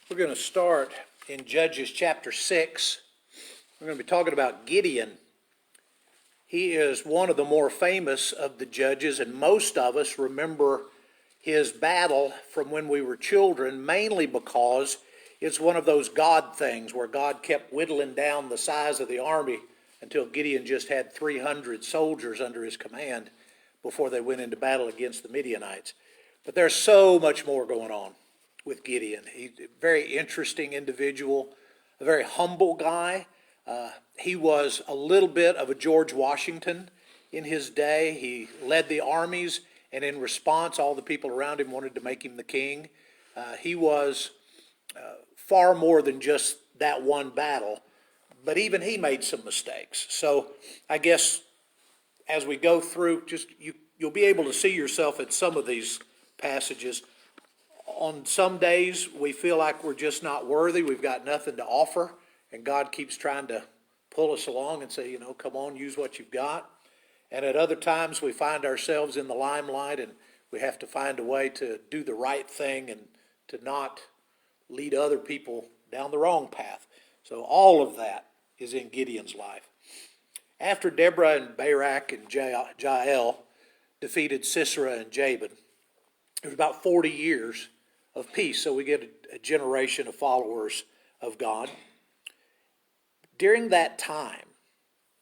We're going to start in Judges chapter 6. We're going to be talking about Gideon. He is one of the more famous of the judges, and most of us remember his battle from when we were children, mainly because it's one of those God things where God kept whittling down the size of the army until Gideon just had 300 soldiers under his command before they went into battle against the Midianites. But there's so much more going on with Gideon. He's a very interesting individual, a very humble guy. He was a little bit of a George Washington in his day. He led the armies, and in response, all the people around him wanted to make him the king. He was far more than just that one battle, but even he made some mistakes. So I guess as we go through, you'll be able to see yourself in some of these passages. On some days, we feel like we're just not worthy. We've got nothing to offer, and God keeps trying to pull us along and say, come on, use what you've got. And at other times, we find ourselves in the limelight, and we have to find a way to do the right thing and to not lead other people down the wrong path. So all of that is in Gideon's life. After Deborah and Barak and Jael defeated Sisera and Jabin, it was about 40 years of peace, so we get a generation of followers of God. During that time,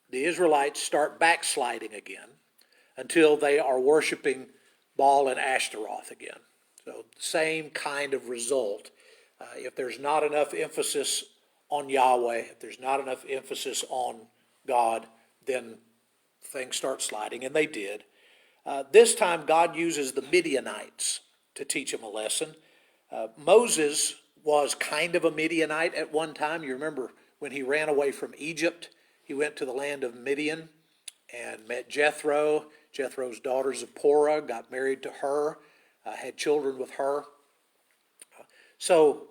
the Israelites start backsliding again until they are worshiping Baal and Ashtaroth again. So same kind of result. If there's not enough emphasis on Yahweh, if there's not enough emphasis on God, then things start sliding, and they did. This time God uses the Midianites to teach them a lesson. Moses was kind of a Midianite at one time. You remember when he ran away from Egypt, he went to the land of Midian and met Jethro. Jethro's daughter Zipporah, got married to her, had children with her. So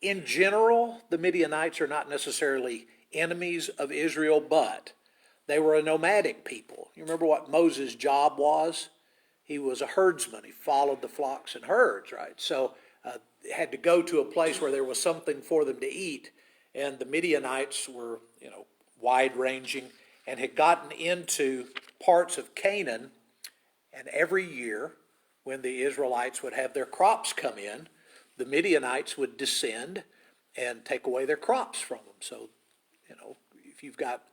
in general, the Midianites are not necessarily enemies of Israel, but they were a nomadic people. You remember what Moses' job was? He was a herdsman. He followed the flocks and herds, right? So had to go to a place where there was something for them to eat. And the Midianites were, wide-ranging and had gotten into parts of Canaan. And every year, when the Israelites would have their crops come in, the Midianites would descend and take away their crops from them. So, if you've got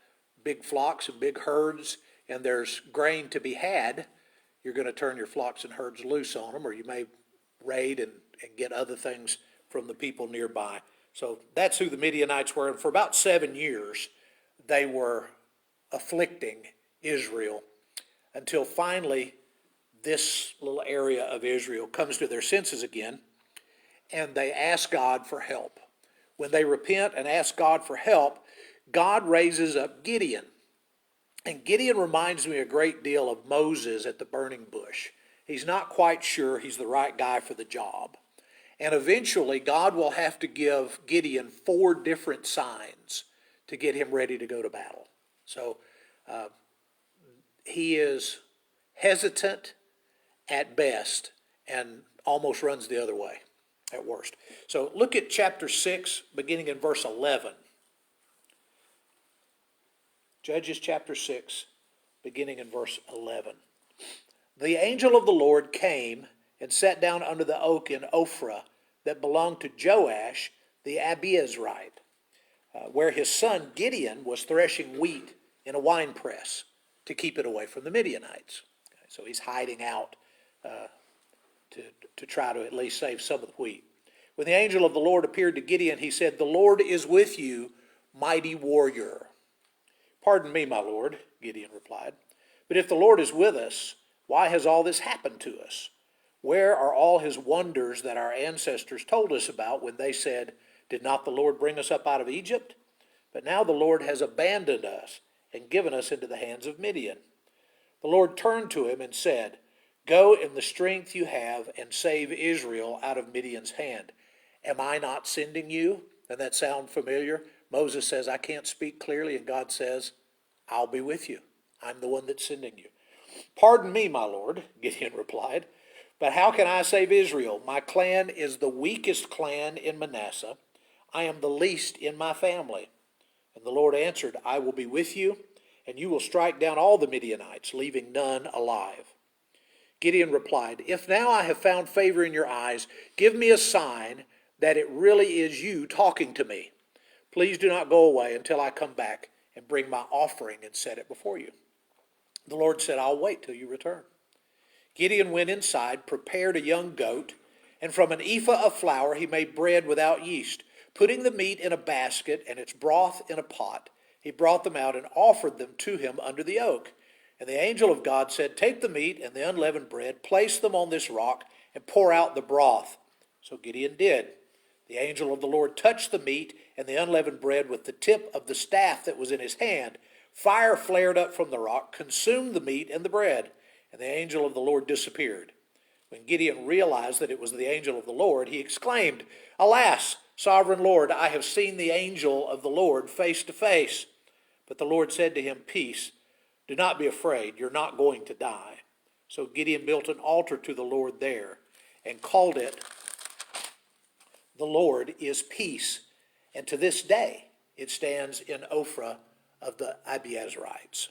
big flocks and big herds and there's grain to be had, you're going to turn your flocks and herds loose on them, or you may raid and get other things from the people nearby. So that's who the Midianites were. And for about 7 years, they were afflicting Israel until finally this little area of Israel comes to their senses again, and they ask God for help. When they repent and ask God for help, God raises up Gideon. And Gideon reminds me a great deal of Moses at the burning bush. He's not quite sure he's the right guy for the job. And eventually, God will have to give Gideon 4 different signs to get him ready to go to battle. So he is hesitant at best and almost runs the other way at worst. So look at chapter 6, beginning in verse 11. Judges chapter 6, beginning in verse 11. The angel of the Lord came and sat down under the oak in Ophrah that belonged to Joash the Abiezrite, where his son Gideon was threshing wheat in a winepress to keep it away from the Midianites. Okay, so he's hiding out to try to at least save some of the wheat. When the angel of the Lord appeared to Gideon, he said, "The Lord is with you, mighty warrior." "Pardon me, my Lord," Gideon replied, "but if the Lord is with us, why has all this happened to us? Where are all his wonders that our ancestors told us about when they said, 'Did not the Lord bring us up out of Egypt?' But now the Lord has abandoned us and given us into the hands of Midian." The Lord turned to him and said, "Go in the strength you have and save Israel out of Midian's hand. Am I not sending you?" Doesn't that sound familiar? Moses says, "I can't speak clearly," and God says, "I'll be with you. I'm the one that's sending you." "Pardon me, my Lord," Gideon replied, But how can I save Israel? My clan is the weakest clan in Manasseh. I am the least in my family. And the Lord answered, I will be with you, and you will strike down all the Midianites, leaving none alive. Gideon replied, If now I have found favor in your eyes, give me a sign that it really is you talking to me. Please do not go away until I come back and bring my offering and set it before you. The Lord said, I'll wait till you return. Gideon went inside, prepared a young goat, and from an ephah of flour he made bread without yeast. Putting the meat in a basket and its broth in a pot, he brought them out and offered them to him under the oak. And the angel of God said, Take the meat and the unleavened bread, place them on this rock, and pour out the broth. So Gideon did. The angel of the Lord touched the meat and the unleavened bread with the tip of the staff that was in his hand. Fire flared up from the rock, consumed the meat and the bread, and the angel of the Lord disappeared. When Gideon realized that it was the angel of the Lord, he exclaimed, Alas, sovereign Lord, I have seen the angel of the Lord face to face. But the Lord said to him, Peace, do not be afraid, you're not going to die. So Gideon built an altar to the Lord there and called it, The Lord is Peace. And to this day, it stands in Ophrah of the Abiezrites.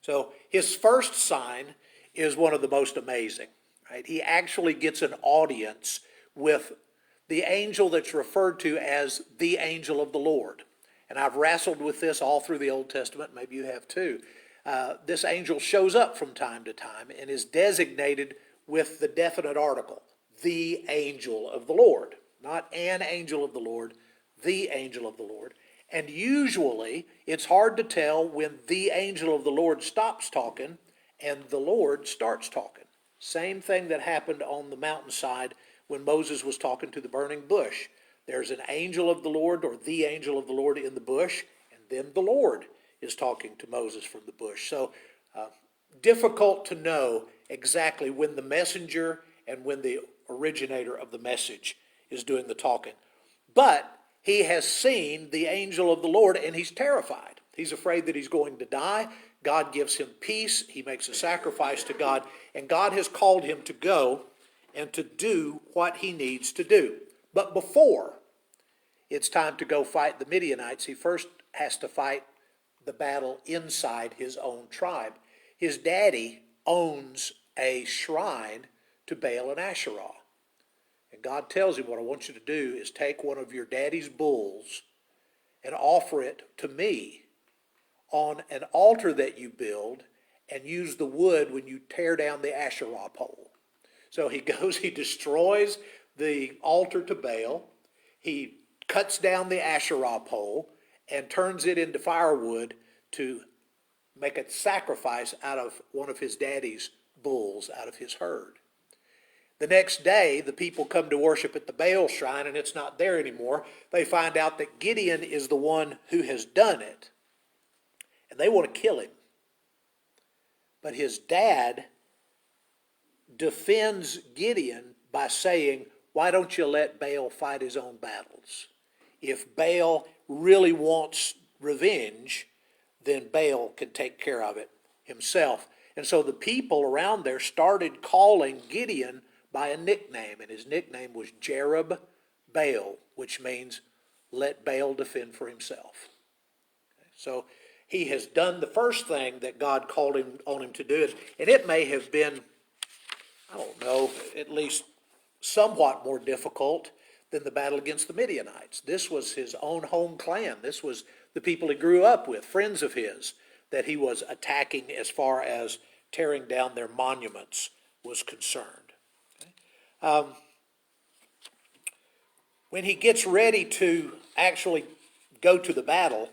So his first sign is one of the most amazing. Right? He actually gets an audience with the angel that's referred to as the angel of the Lord. And I've wrestled with this all through the Old Testament. Maybe you have too. This angel shows up from time to time and is designated with the definite article, the angel of the Lord. Not an angel of the Lord, the angel of the Lord. And usually it's hard to tell when the angel of the Lord stops talking and the Lord starts talking. Same thing that happened on the mountainside when Moses was talking to the burning bush. There's an angel of the Lord or the angel of the Lord in the bush, and then the Lord is talking to Moses from the bush. So difficult to know exactly when the messenger and when the originator of the message is doing the talking. But he has seen the angel of the Lord and he's terrified. He's afraid that he's going to die. God gives him peace. He makes a sacrifice to God. And God has called him to go and to do what he needs to do. But before it's time to go fight the Midianites, he first has to fight the battle inside his own tribe. His daddy owns a shrine to Baal and Asherah. And God tells him, what I want you to do is take one of your daddy's bulls and offer it to me on an altar that you build, and use the wood when you tear down the Asherah pole. So he goes, he destroys the altar to Baal, he cuts down the Asherah pole and turns it into firewood to make a sacrifice out of one of his daddy's bulls, out of his herd. The next day, the people come to worship at the Baal shrine, and it's not there anymore. They find out that Gideon is the one who has done it, and they want to kill him. But his dad defends Gideon by saying, why don't you let Baal fight his own battles? If Baal really wants revenge, then Baal can take care of it himself. And so the people around there started calling Gideon by a nickname, and his nickname was Jerub Baal, which means let Baal defend for himself. So he has done the first thing that God called him on him to do, and it may have been, I don't know, at least somewhat more difficult than the battle against the Midianites. This was his own home clan. This was the people he grew up with, friends of his, that he was attacking as far as tearing down their monuments was concerned. When he gets ready to actually go to the battle,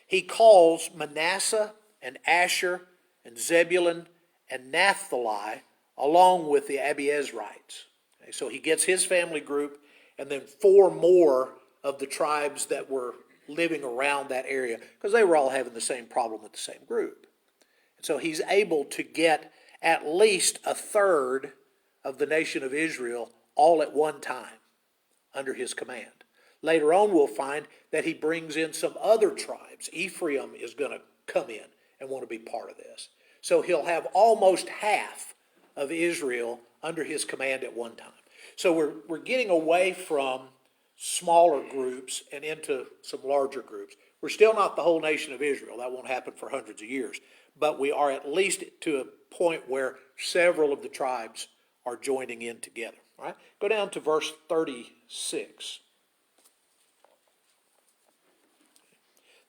he calls Manasseh and Asher and Zebulun and Naphtali along with the Abiezrites. Okay, so he gets his family group and then 4 more of the tribes that were living around that area, because they were all having the same problem with the same group. And so he's able to get at least a third of the nation of Israel all at one time under his command. Later on we'll find that he brings in some other tribes. Ephraim is going to come in and want to be part of this. So he'll have almost half of Israel under his command at one time. So we're getting away from smaller groups and into some larger groups. We're still not the whole nation of Israel. That won't happen for hundreds of years. But we are at least to a point where several of the tribes are joining in together. All right? Go down to verse 36.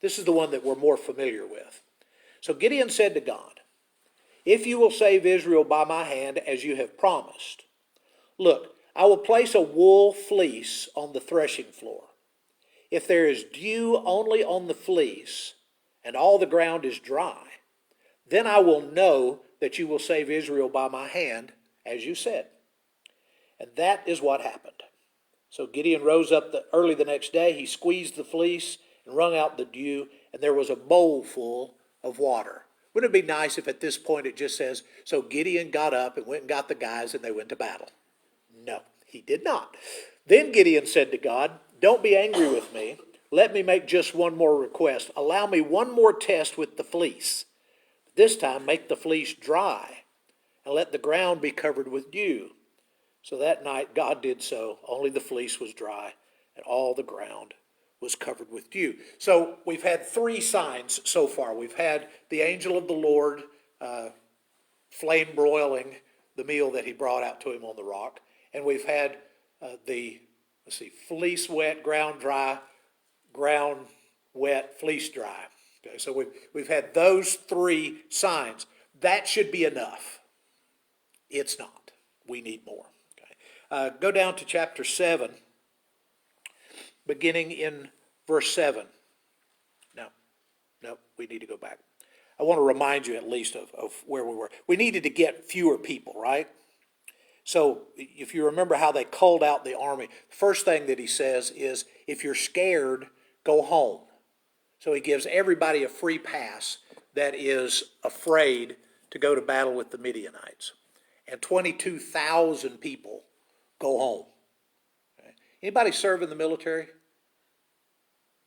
This is the one that we're more familiar with. So Gideon said to God, "If you will save Israel by my hand as you have promised, look, I will place a wool fleece on the threshing floor. If there is dew only on the fleece, and all the ground is dry, then I will know that you will save Israel by my hand, as you said." And that is what happened. So Gideon rose up early the next day. He squeezed the fleece and wrung out the dew, and there was a bowl full of water. Wouldn't it be nice if at this point it just says, so Gideon got up and went and got the guys and they went to battle? No, he did not. Then Gideon said to God, "Don't be angry with me. Let me make just one more request. Allow me one more test with the fleece. This time make the fleece dry and let the ground be covered with dew." So that night God did so. Only the fleece was dry and all the ground was covered with dew. So we've had three signs so far. We've had the angel of the Lord flame broiling the meal that he brought out to him on the rock. And we've had fleece wet, ground dry, ground wet, fleece dry. Okay, so we've had those three signs. That should be enough. It's not. We need more. Okay. Go down to chapter 7, beginning in verse 7. No, we need to go back. I want to remind you at least of where we were. We needed to get fewer people, right? So if you remember how they culled out the army, the first thing that he says is, if you're scared, go home. So he gives everybody a free pass that is afraid to go to battle with the Midianites. And 22,000 people go home. Okay. Anybody serve in the military?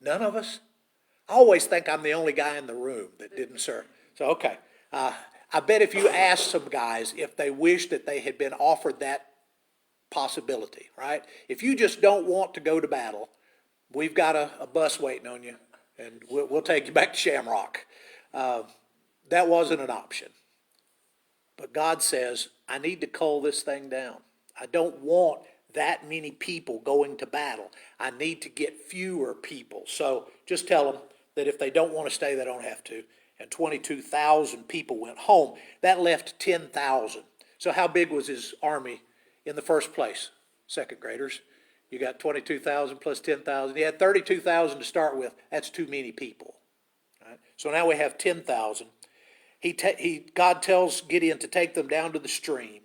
None of us? I always think I'm the only guy in the room that didn't serve. So, okay. I bet if you ask some guys if they wish that they had been offered that possibility, right? If you just don't want to go to battle, we've got a bus waiting on you, and we'll take you back to Shamrock. That wasn't an option. But God says, I need to cull this thing down. I don't want that many people going to battle. I need to get fewer people. So just tell them that if they don't want to stay, they don't have to. And 22,000 people went home. That left 10,000. So how big was his army in the first place? Second graders. You got 22,000 plus 10,000. He had 32,000 to start with. That's too many people. Right? So now we have 10,000. God tells Gideon to take them down to the stream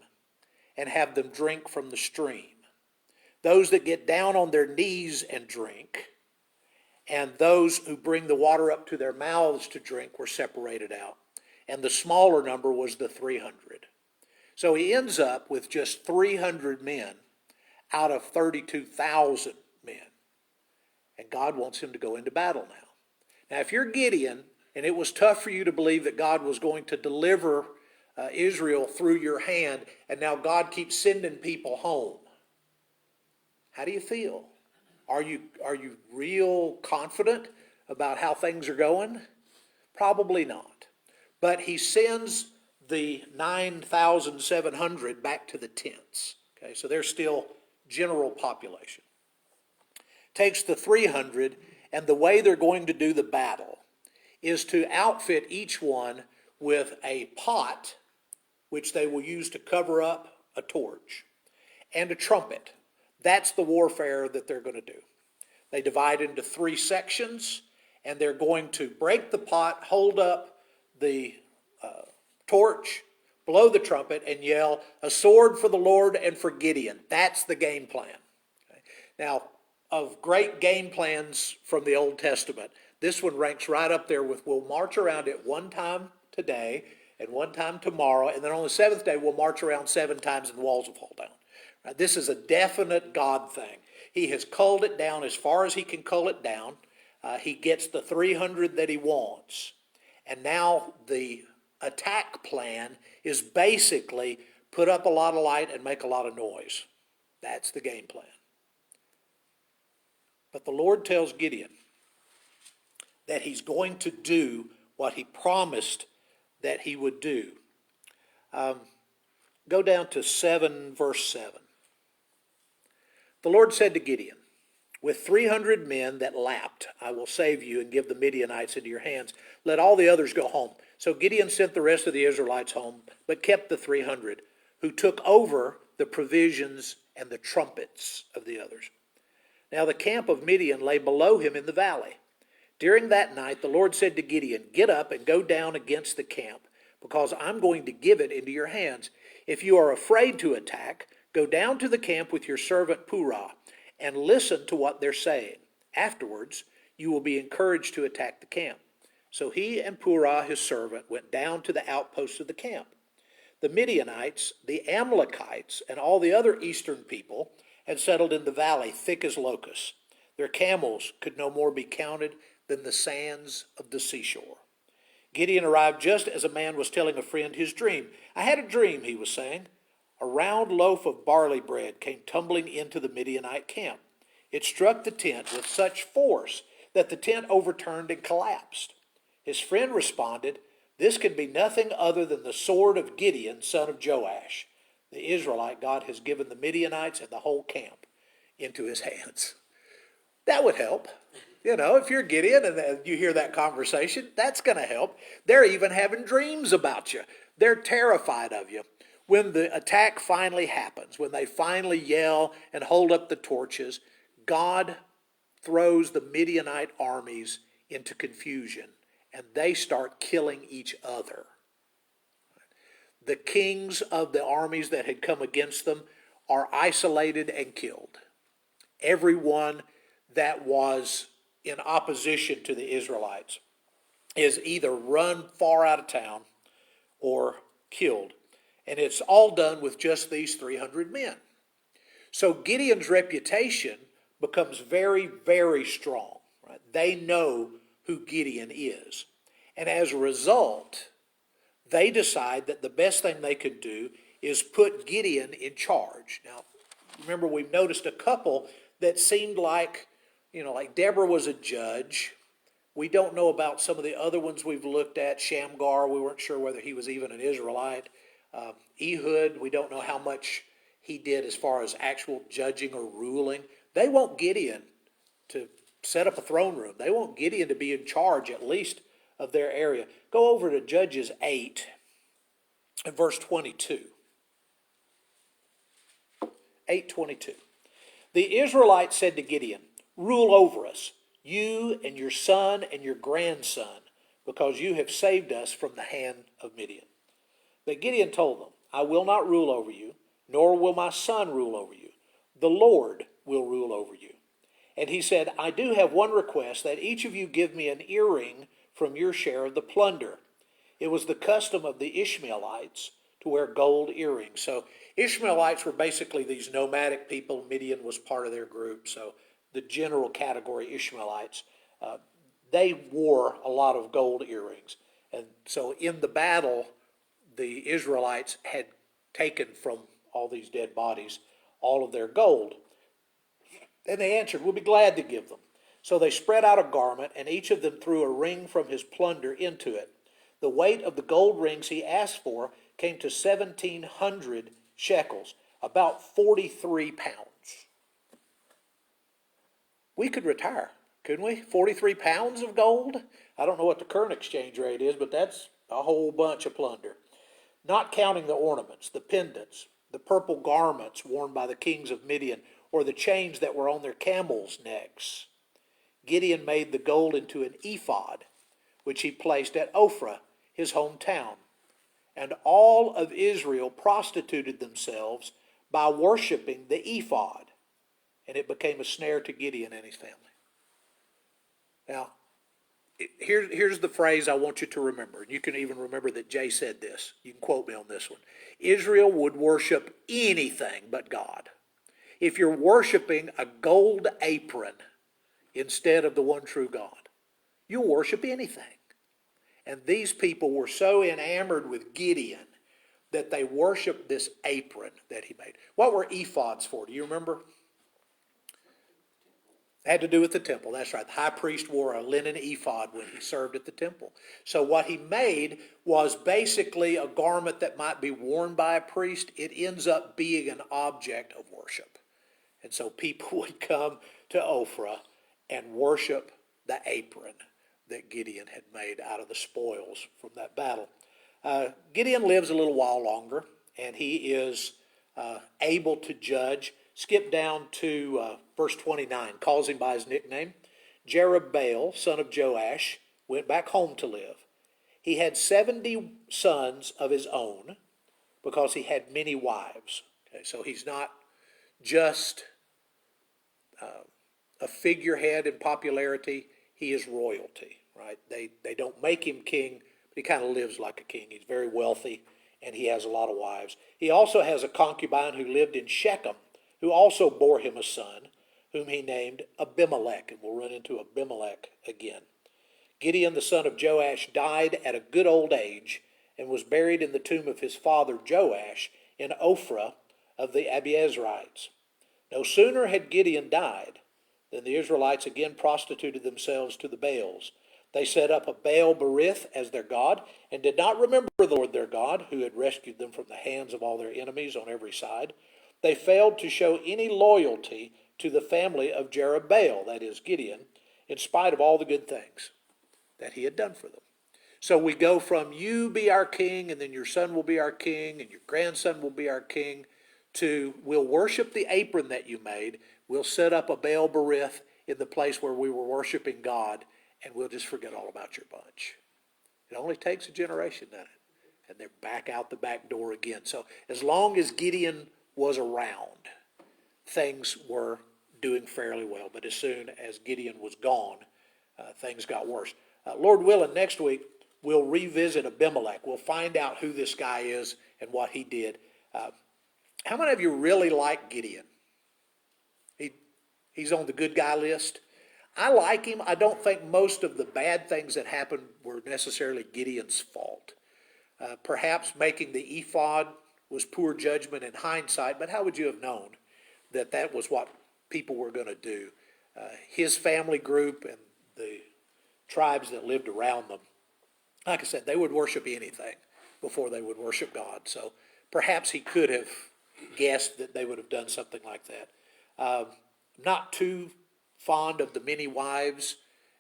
and have them drink from the stream. Those that get down on their knees and drink, and those who bring the water up to their mouths to drink, were separated out. And the smaller number was the 300. So he ends up with just 300 men out of 32,000 men. And God wants him to go into battle now. Now, if you're Gideon, and it was tough for you to believe that God was going to deliver Israel through your hand, and now God keeps sending people home, how do you feel? Are you real confident about how things are going? Probably not. But he sends the 9,700 back to the tents. Okay, so there's still general population. Takes the 300, and the way they're going to do the battle is to outfit each one with a pot, which they will use to cover up a torch, and a trumpet. That's the warfare that they're going to do. They divide into three sections, and they're going to break the pot, hold up the torch, blow the trumpet, and yell, "A sword for the Lord and for Gideon." That's the game plan. Okay. Now, of great game plans from the Old Testament, this one ranks right up there with, we'll march around it one time today and one time tomorrow, and then on the seventh day we'll march around 7 times and the walls will fall down. Right? This is a definite God thing. He has culled it down as far as he can cull it down. He gets the 300 that he wants. And now the attack plan is basically put up a lot of light and make a lot of noise. That's the game plan. But the Lord tells Gideon that he's going to do what he promised that he would do. Go down to 7, verse 7. The Lord said to Gideon, with 300 men that lapped, I will save you and give the Midianites into your hands. Let all the others go home. So Gideon sent the rest of the Israelites home, but kept the 300, who took over the provisions and the trumpets of the others. Now the camp of Midian lay below him in the valley. During that night the Lord said to Gideon, get up and go down against the camp, because I'm going to give it into your hands. If you are afraid to attack, go down to the camp with your servant Purah, and listen to what they're saying. Afterwards, you will be encouraged to attack the camp. So he and Purah, his servant, went down to the outposts of the camp. The Midianites, the Amalekites, and all the other eastern people had settled in the valley thick as locusts. Their camels could no more be counted than the sands of the seashore. Gideon arrived just as a man was telling a friend his dream. I had a dream, he was saying. A round loaf of barley bread came tumbling into the Midianite camp. It struck the tent with such force that the tent overturned and collapsed. His friend responded, this can be nothing other than the sword of Gideon, son of Joash. The Israelite God has given the Midianites and the whole camp into his hands. That would help. You know, if you're Gideon and you hear that conversation, that's going to help. They're even having dreams about you. They're terrified of you. When the attack finally happens, when they finally yell and hold up the torches, God throws the Midianite armies into confusion, and they start killing each other. The kings of the armies that had come against them are isolated and killed. Everyone that was in opposition to the Israelites is either run far out of town or killed. And it's all done with just these 300 men. So Gideon's reputation becomes very, very strong. Right? They know who Gideon is. And as a result, they decide that the best thing they could do is put Gideon in charge. Now, remember, we've noticed a couple that seemed like, like Deborah was a judge. We don't know about some of the other ones we've looked at. Shamgar, we weren't sure whether he was even an Israelite. Ehud, we don't know how much he did as far as actual judging or ruling. They want Gideon to set up a throne room. They want Gideon to be in charge, at least, of their area. Go over to Judges 8 and verse 22. 8:22. The Israelites said to Gideon, rule over us, you and your son and your grandson, because you have saved us from the hand of Midian. But Gideon told them, I will not rule over you, nor will my son rule over you. The Lord will rule over you. And he said, I do have one request, that each of you give me an earring from your share of the plunder. It was the custom of the Ishmaelites to wear gold earrings. So Ishmaelites were basically these nomadic people. Midian was part of their group. So the general category Ishmaelites, they wore a lot of gold earrings. And so in the battle, the Israelites had taken from all these dead bodies all of their gold. And they answered, we'll be glad to give them. So they spread out a garment, and each of them threw a ring from his plunder into it. The weight of the gold rings he asked for came to 1,700 shekels, about 43 pounds. We could retire, couldn't we? 43 pounds of gold? I don't know what the current exchange rate is, but that's a whole bunch of plunder. Not counting the ornaments, the pendants, the purple garments worn by the kings of Midian, or the chains that were on their camels' necks. Gideon made the gold into an ephod, which he placed at Ophrah, his hometown. And all of Israel prostituted themselves by worshiping the ephod, and it became a snare to Gideon and his family. Now, here's the phrase I want you to remember. And you can even remember that Jay said this. You can quote me on this one. Israel would worship anything but God. If you're worshiping a gold apron instead of the one true God, you'll worship anything. And these people were so enamored with Gideon that they worshiped this apron that he made. What were ephods for? Do you remember? Had to do with the temple. That's right. The high priest wore a linen ephod when he served at the temple. So what he made was basically a garment that might be worn by a priest. It ends up being an object of worship. And so people would come to Ophrah and worship the apron that Gideon had made out of the spoils from that battle. Gideon lives a little while longer, and he is able to judge. Skip down to verse 29, calls him by his nickname. Jerubbaal, son of Joash, went back home to live. He had 70 sons of his own because he had many wives. Okay, so he's not just a figurehead in popularity. He is royalty, right? They don't make him king, but he kind of lives like a king. He's very wealthy, and he has a lot of wives. He also has a concubine who lived in Shechem, who also bore him a son, whom he named Abimelech. And we'll run into Abimelech again. Gideon, the son of Joash, died at a good old age and was buried in the tomb of his father Joash in Ophrah of the Abiezrites. No sooner had Gideon died than the Israelites again prostituted themselves to the Baals. They set up a Baal Berith as their god and did not remember the Lord their God, who had rescued them from the hands of all their enemies on every side. They failed to show any loyalty to the family of Jerubbaal, that is Gideon, in spite of all the good things that he had done for them. So we go from you be our king, and then your son will be our king, and your grandson will be our king, to we'll worship the apron that you made. We'll set up a Baal Berith in the place where we were worshiping God, and we'll just forget all about your bunch. It only takes a generation, doesn't it? And they're back out the back door again. So as long as Gideon was around, things were doing fairly well. But as soon as Gideon was gone, things got worse. Lord willing, next week we'll revisit Abimelech. We'll find out who this guy is and what he did. How many of you really like Gideon? He's on the good guy list. I like him. I don't think most of the bad things that happened were necessarily Gideon's fault. Perhaps making the ephod was poor judgment in hindsight, but how would you have known that that was what people were going to do? His family group and the tribes that lived around them, like I said, they would worship anything before they would worship God. So perhaps he could have guessed that they would have done something like that. Not too fond of the many wives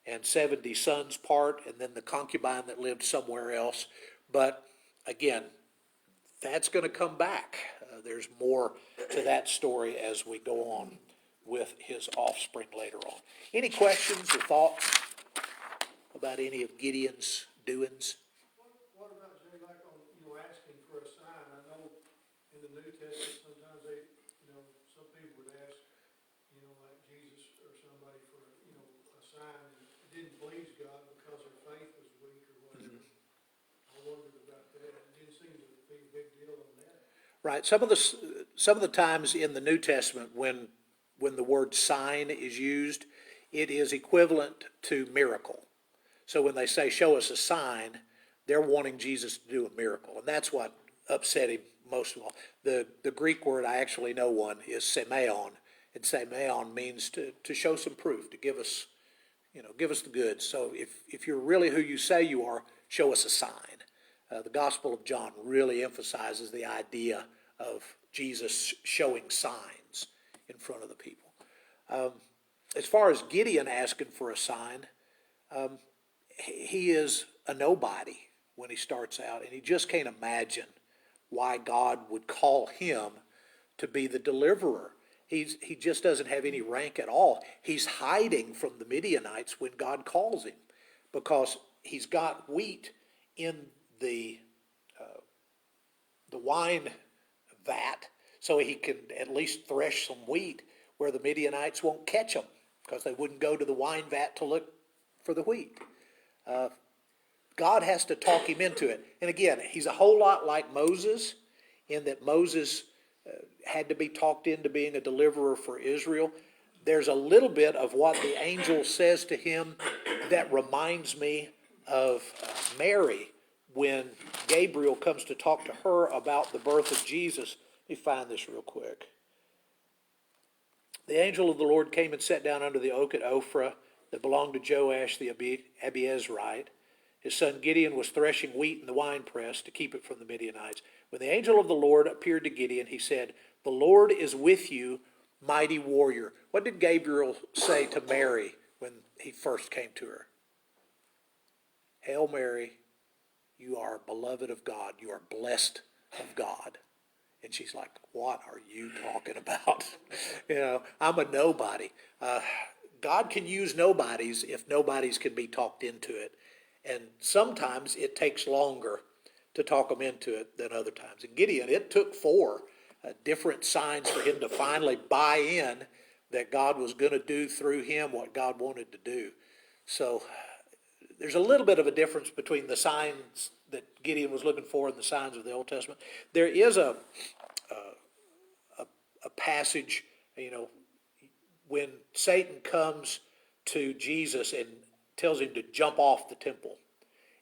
and 70 sons part, and then the concubine that lived somewhere else. But again, that's going to come back. There's more to that story as we go on with his offspring later on. Any questions or thoughts about any of Gideon's doings? What about, Jay, like on, asking for a sign? I know in the New Testament, sometimes they, some people would ask, like Jesus or somebody for, a sign. It didn't please God because their faith was weak or whatever. I wondered about that. It didn't seem to be a big deal on that. Right. Some of the times in the New Testament when the word sign is used, it is equivalent to miracle. So when they say, show us a sign, they're wanting Jesus to do a miracle. And that's what upset him most of all. The Greek word, I actually know one, is semeion. And semeion means to show some proof, to give us, give us the goods. So if you're really who you say you are, show us a sign. The Gospel of John really emphasizes the idea of Jesus showing signs in front of the people. As far as Gideon asking for a sign, he is a nobody when he starts out, and he just can't imagine why God would call him to be the deliverer. He just doesn't have any rank at all. He's hiding from the Midianites when God calls him because he's got wheat in the wine vat so he can at least thresh some wheat where the Midianites won't catch him because they wouldn't go to the wine vat to look for the wheat. God has to talk him into it. And again, he's a whole lot like Moses in that Moses had to be talked into being a deliverer for Israel. There's a little bit of what the angel says to him that reminds me of Mary when Gabriel comes to talk to her about the birth of Jesus. Let me find this real quick. The angel of the Lord came and sat down under the oak at Ophrah that belonged to Joash the Abiezrite. His son Gideon was threshing wheat in the winepress to keep it from the Midianites. When the angel of the Lord appeared to Gideon, he said, "The Lord is with you, mighty warrior." What did Gabriel say to Mary when he first came to her? "Hail Mary, you are beloved of God. You are blessed of God." And she's like, "What are you talking about?" I'm a nobody. God can use nobodies if nobodies can be talked into it. And sometimes it takes longer to talk them into it than other times. And Gideon, it took 4 different signs for him to finally buy in that God was going to do through him what God wanted to do. So there's a little bit of a difference between the signs that Gideon was looking for and the signs of the Old Testament. There is a passage, when Satan comes to Jesus and tells him to jump off the temple.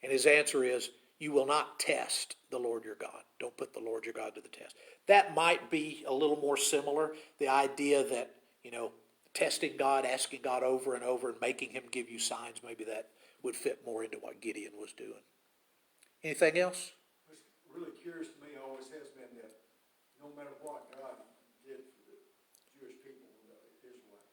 And his answer is, "You will not test the Lord your God." Don't put the Lord your God to the test. That might be a little more similar. The idea that, testing God, asking God over and over and making him give you signs, maybe that would fit more into what Gideon was doing. Anything else? What's really curious to me always has been that no matter what God did for the Jewish people, Israelites,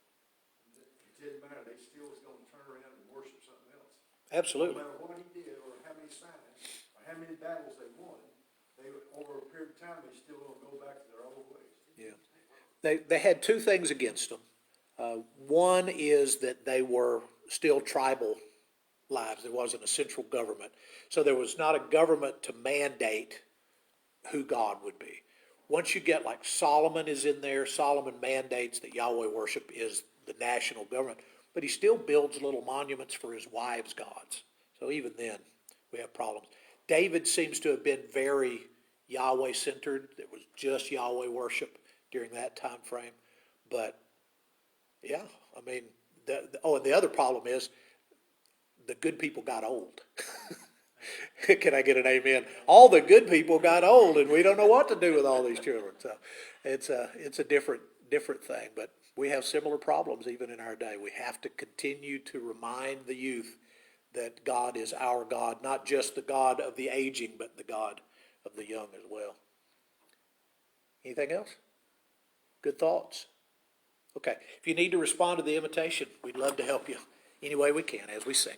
it didn't matter. They still was going to turn around and worship something else. Absolutely. No matter what he did or how many signs or how many battles they won, over a period of time, they still going to go back to their old ways. Yeah. They had 2 things against them. One is that they were still tribal lives. There wasn't a central government. So there was not a government to mandate who God would be. Once you get like Solomon is in there, Solomon mandates that Yahweh worship is the national government, but he still builds little monuments for his wives' gods. So even then, we have problems. David seems to have been very Yahweh-centered. It was just Yahweh worship during that time frame. But yeah, I mean, and the other problem is the good people got old. Can I get an amen? All the good people got old, and we don't know what to do with all these children. So it's a different thing. But we have similar problems even in our day. We have to continue to remind the youth that God is our God, not just the God of the aging, but the God of the young as well. Anything else? Good thoughts? Okay. If you need to respond to the invitation, we'd love to help you any way we can as we sing.